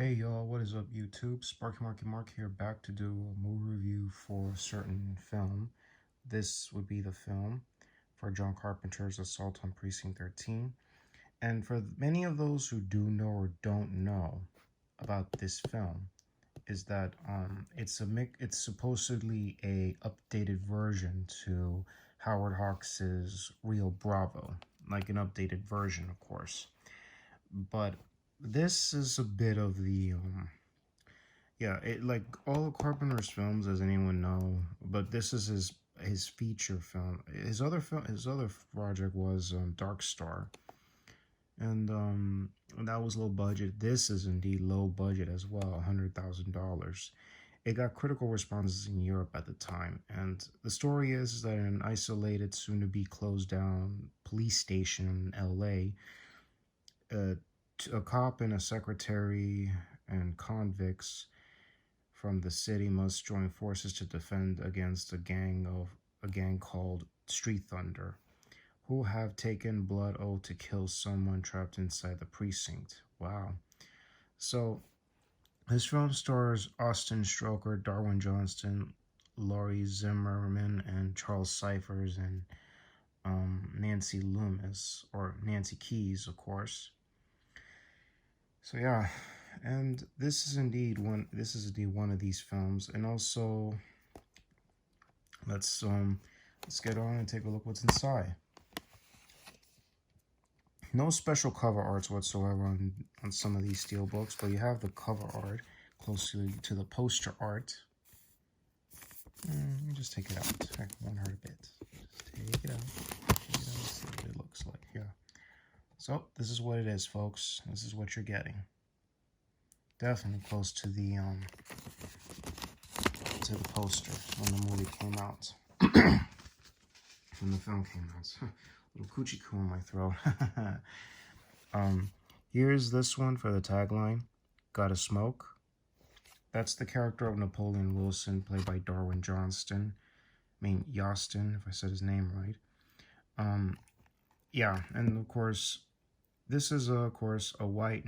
Hey y'all, what is up YouTube? Sparky Marky Mark here, back to do a movie review for a certain film. This would be the film for John Carpenter's Assault on Precinct 13. And for many of those who do know or don't know about this film, is that it's supposedly a updated version to Howard Hawks's Rio Bravo, like an updated version, of course. But this is a bit of the yeah, it like all of Carpenter's films, as anyone know, but this is his feature film. His other project was Dark Star, and that was low budget. This is indeed low budget as well, $100,000. It got critical responses in Europe at the time, and the story is that in an isolated, soon-to-be closed down police station in L.A., a cop and a secretary and convicts from the city must join forces to defend against a gang called Street Thunder, who have taken blood oath to kill someone trapped inside the precinct. Wow. So this film stars Austin Stroker, Darwin Johnston, Laurie Zimmerman, and Charles Cyphers, and Nancy Loomis, or Nancy Keys, of course. So yeah, and this is indeed one of these films. And also, let's get on and take a look what's inside. No special cover arts whatsoever on some of these steel books, but you have the cover art closely to the poster art. Let me just take it out. It won't hurt a bit. Just take it out. See what it looks like. Yeah. So this is what it is, folks. This is what you're getting. Definitely close to the poster when the movie came out. When the film came out. Little coochie coo in my throat. Here's this one for the tagline. Gotta smoke. That's the character of Napoleon Wilson, played by Darwin Johnston. I mean Yostin, if I said his name right. Yeah, and of course, this is of course a white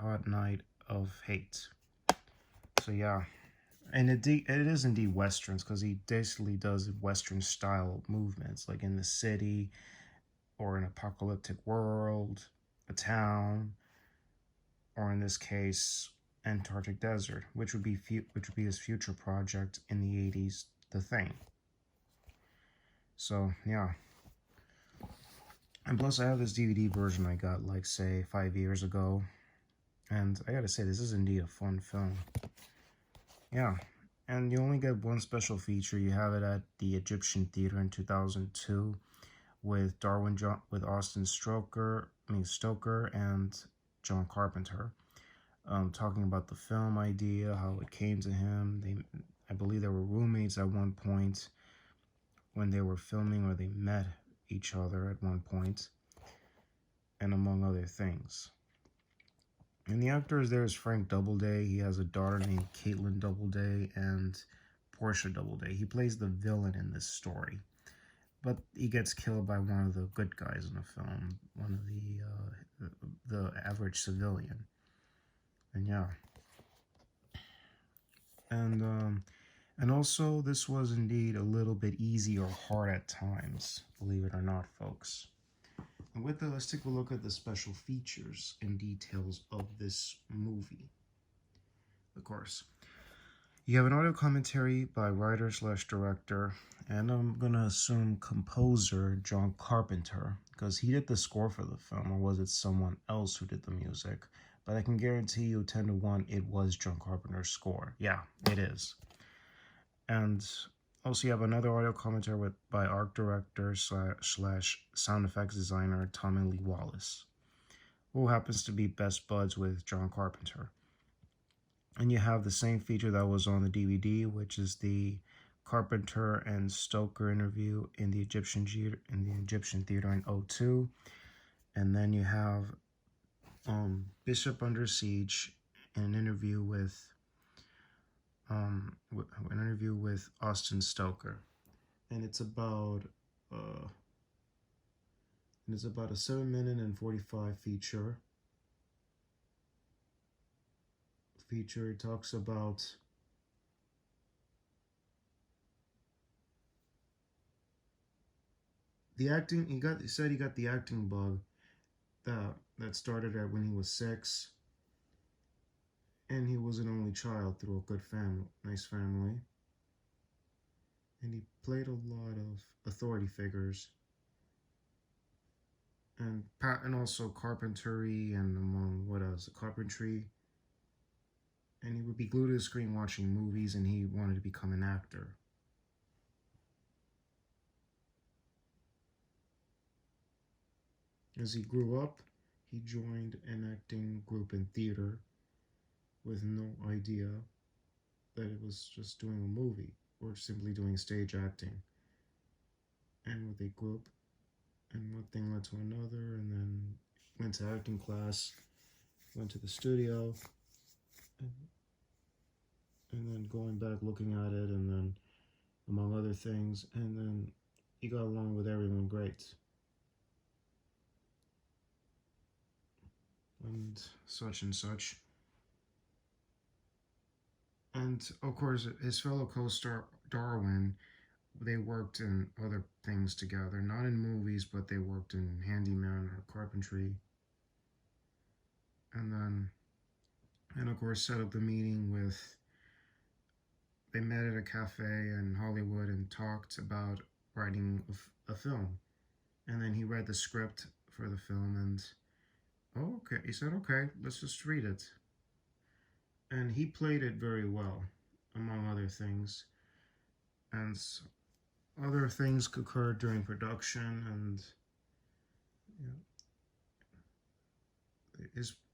hot night of hate. So yeah, and it is indeed westerns, because he basically does western style movements, like in the city or an apocalyptic world, a town, or in this case Antarctic desert, which would be his future project in the 80s, The Thing. So yeah. And plus I have this DVD version I got like say 5 years ago, and I gotta say, this is indeed a fun film. Yeah, and you only get one special feature. You have it at the Egyptian Theater in 2002 with Austin Stoker and John Carpenter, talking about the film idea, how it came to him. I believe they were roommates at one point when they were filming, or they met each other at one point, and among other things. And the actors there is Frank Doubleday. He has a daughter named Caitlin Doubleday and Portia Doubleday. He plays the villain in this story, but he gets killed by one of the good guys in the film, one of the average civilian. And yeah, and also this was indeed a little bit easy or hard at times, believe it or not, folks. And with that, let's take a look at the special features and details of this movie. Of course, you have an audio commentary by writer/director, and I'm gonna assume composer John Carpenter, because he did the score for the film, or was it someone else who did the music? But I can guarantee you 10 to 1 it was John Carpenter's score. Yeah, it is. And also, you have another audio commentary by art director slash sound effects designer Tommy Lee Wallace, who happens to be best buds with John Carpenter. And you have the same feature that was on the DVD, which is the Carpenter and Stoker interview in the Egyptian Theater in 2002. And then you have Bishop Under Siege, an interview with Austin Stoker, and it's about a 7-minute and 45 feature. feature. It talks about the acting. He said he got the acting bug that started at when he was 6, and he was an only child through a good family, nice family, and he played a lot of authority figures, and also carpentry, and among what else, carpentry. And he would be glued to the screen watching movies, and he wanted to become an actor. As he grew up, he joined an acting group in theater with no idea that it was just doing a movie or simply doing stage acting. And with a group, and one thing led to another, and then went to acting class, went to the studio, and then going back looking at it, and then among other things, and then he got along with everyone great. And such and such. And of course, his fellow co-star Darwin, they worked in other things together, not in movies, but they worked in handyman or carpentry. And of course, set up the meeting with. They met at a cafe in Hollywood and talked about writing a film. And then he read the script for the film, and okay, he said, okay, let's just read it. And he played it very well, among other things. And other things occurred during production, and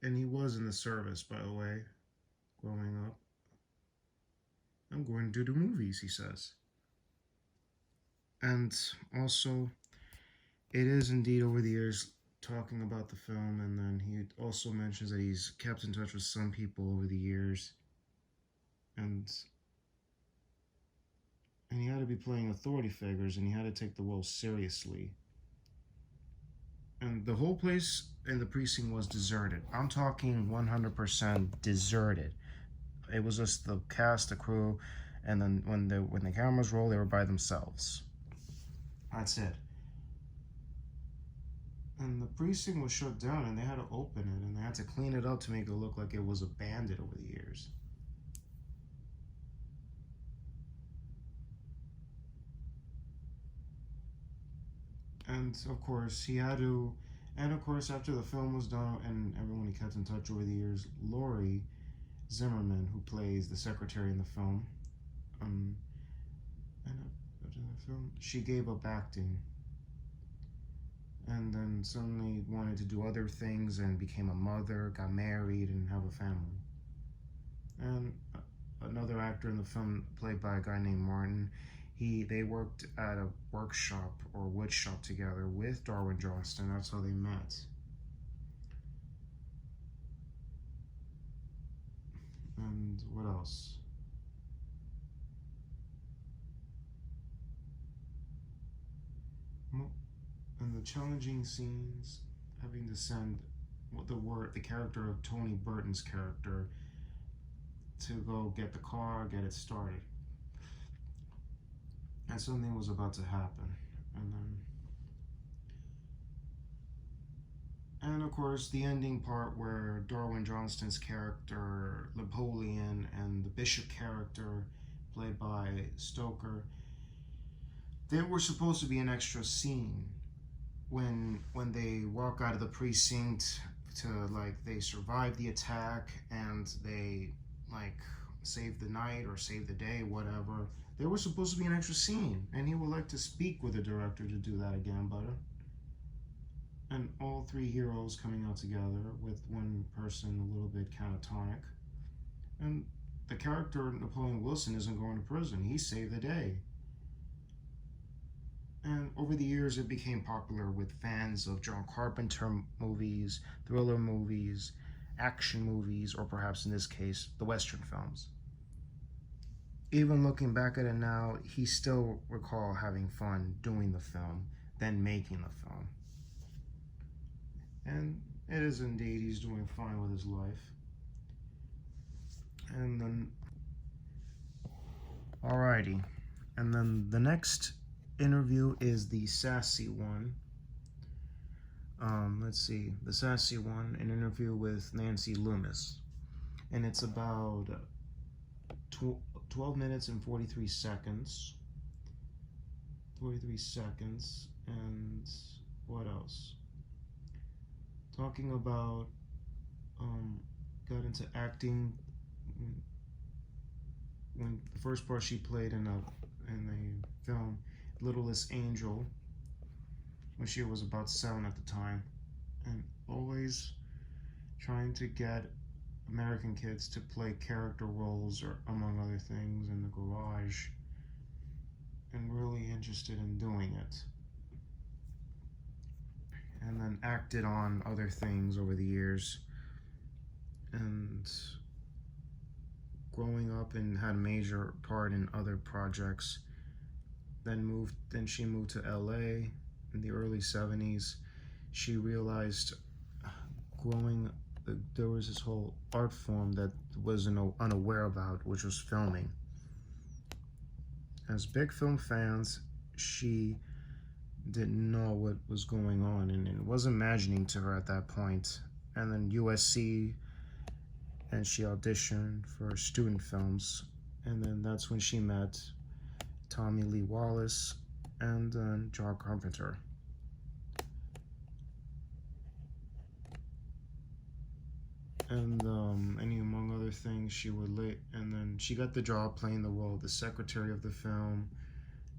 and he was in the service, by the way, growing up. I'm going to do movies, he says. And also, it is indeed over the years talking about the film, and then he also mentions that he's kept in touch with some people over the years, and he had to be playing authority figures, and he had to take the role seriously. And the whole place in the precinct was deserted. I'm talking 100% deserted. It was just the cast, the crew, and then when the cameras roll, they were by themselves. That's it. And the precinct was shut down, and they had to open it, and they had to clean it up to make it look like it was abandoned over the years. And of course, he had to. And of course, after the film was done, and everyone he kept in touch over the years, Laurie Zimmerman, who plays the secretary in the film, and after the film, she gave up acting, and then suddenly wanted to do other things and became a mother, got married, and have a family. And another actor in the film, played by a guy named Martin, they worked at a workshop or wood shop together with Darwin Johnston. That's how they met. And what else? And the challenging scenes, having to send the character of Tony Burton's character to go get the car, get it started. And something was about to happen. And of course, the ending part where Darwin Johnston's character, Napoleon, and the Bishop character, played by Stoker, they were supposed to be an extra scene when they walk out of the precinct to, like, they survive the attack and they, like, save the night or save the day, whatever. They were supposed to be an extra scene, and he would like to speak with the director to do that again, but and all three heroes coming out together with one person a little bit catatonic. And the character Napoleon Wilson isn't going to prison. He saved the day. And over the years, it became popular with fans of John Carpenter movies, thriller movies, action movies, or perhaps in this case, the Western films. Even looking back at it now, he still recall having fun doing the film, then making the film. And it is indeed, he's doing fine with his life. And then, alrighty. And then the next interview is the sassy one. Let's see, the sassy one, an interview with Nancy Loomis. And it's about 12 minutes and 43 seconds. 43 seconds. And what else? Talking about, got into acting when the first part she played in a film, Littlest Angel, when she was about 7 at the time, and always trying to get American kids to play character roles, or among other things, in the garage, and really interested in doing it. And then acted on other things over the years, and growing up and had a major part in other projects. Then she moved to LA in the early 70s. She realized there was this whole art form that was unaware about, which was filming. As big film fans, she didn't know what was going on, and it was imagining to her at that point. And then USC, and she auditioned for student films, and then that's when she met Tommy Lee Wallace and John Carpenter. And among other things, and then she got the job playing the role of the secretary of the film.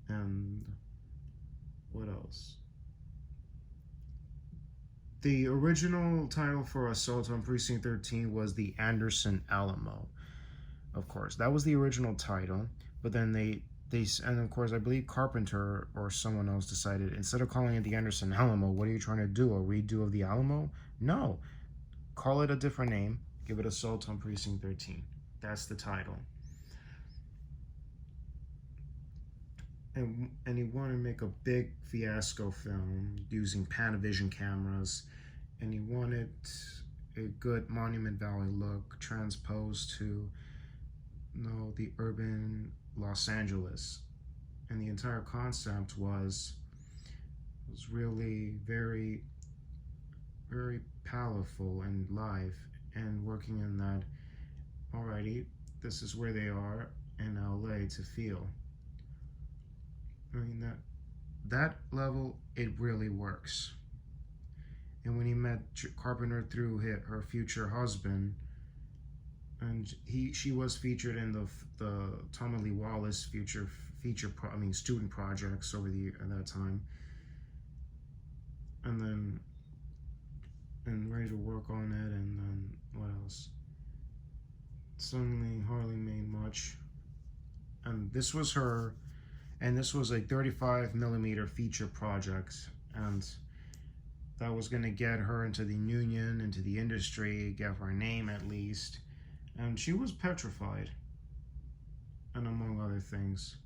And what else? The original title for Assault on Precinct 13 was the Anderson Alamo. Of course, that was the original title, but then and of course, I believe Carpenter or someone else decided, instead of calling it the Anderson Alamo, what are you trying to do, a redo of the Alamo? No, call it a different name, give it Assault on Precinct 13. That's the title. And he wanted to make a big fiasco film using Panavision cameras, and he wanted a good Monument Valley look transposed to the urban Los Angeles. And the entire concept was really very, very powerful and live, and working in that, alrighty, this is where they are in LA to feel. I mean, that level, it really works. And when he met Carpenter through her future husband, and she was featured in the Tommy Lee Wallace student projects at that time, and ready to work on it. And then what else? Suddenly hardly made much. And this was a 35 millimeter feature project, and that was going to get her into the union, into the industry, get her name at least. And she was petrified, and among other things,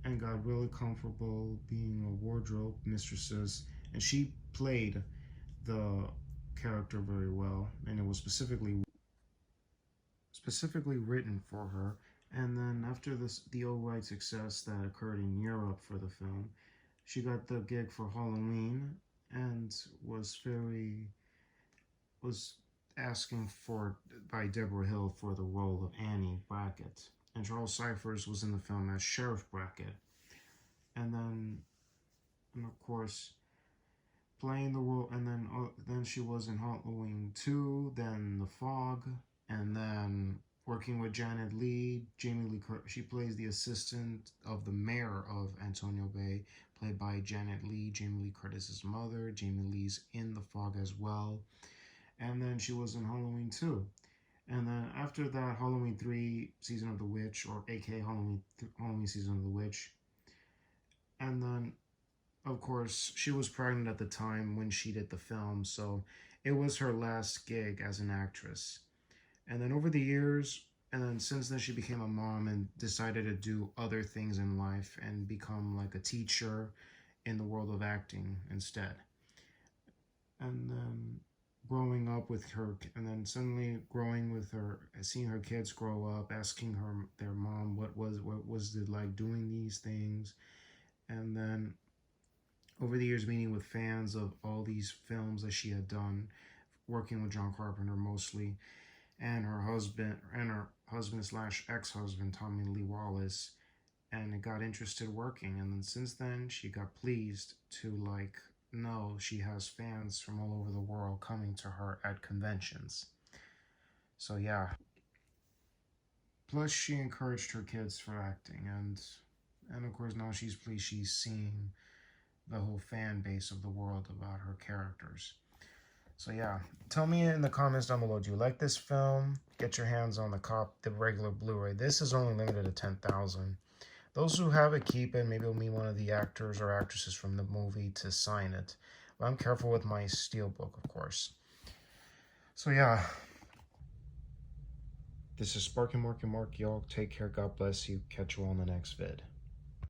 and got really comfortable being a wardrobe mistress. And she played the character very well, and it was specifically written for her. And then after the overwhelming success that occurred in Europe for the film, she got the gig for Halloween, and was asking by Deborah Hill for the role of Annie Brackett. And Charles Cyphers was in the film as Sheriff Brackett. And of course, playing the role, and then she was in Halloween 2, then The Fog, and then working with Janet Leigh, Jamie Lee Curtis. She plays the assistant of the mayor of Antonio Bay, played by Janet Leigh, Jamie Lee Curtis's mother. Jamie Lee's in The Fog as well. And then she was in Halloween 2. And then after that, Halloween 3, Season of the Witch, or aka Halloween Season of the Witch. And then, of course, she was pregnant at the time when she did the film, so it was her last gig as an actress. And then over the years, and then since then, she became a mom and decided to do other things in life and become like a teacher in the world of acting instead. And then growing up with her, and then suddenly growing with her, seeing her kids grow up, asking her their mom what was it like doing these things, and then over the years meeting with fans of all these films that she had done, working with John Carpenter mostly, and her husband slash ex-husband Tommy Lee Wallace, and got interested working, and then since then she got pleased to like know she has fans from all over the world coming to her at conventions. So yeah, plus she encouraged her kids for acting, and of course now she's pleased she's seeing the whole fan base of the world about her characters. So yeah, tell me in the comments down below, do you like this film? Get your hands on the regular Blu-ray. This is only limited to 10,000. Those who have it, keep it. Maybe it'll meet one of the actors or actresses from the movie to sign it. But I'm careful with my steelbook, of course. So yeah, this is Spark and Mark and Mark. Y'all take care. God bless you. Catch you all in the next vid.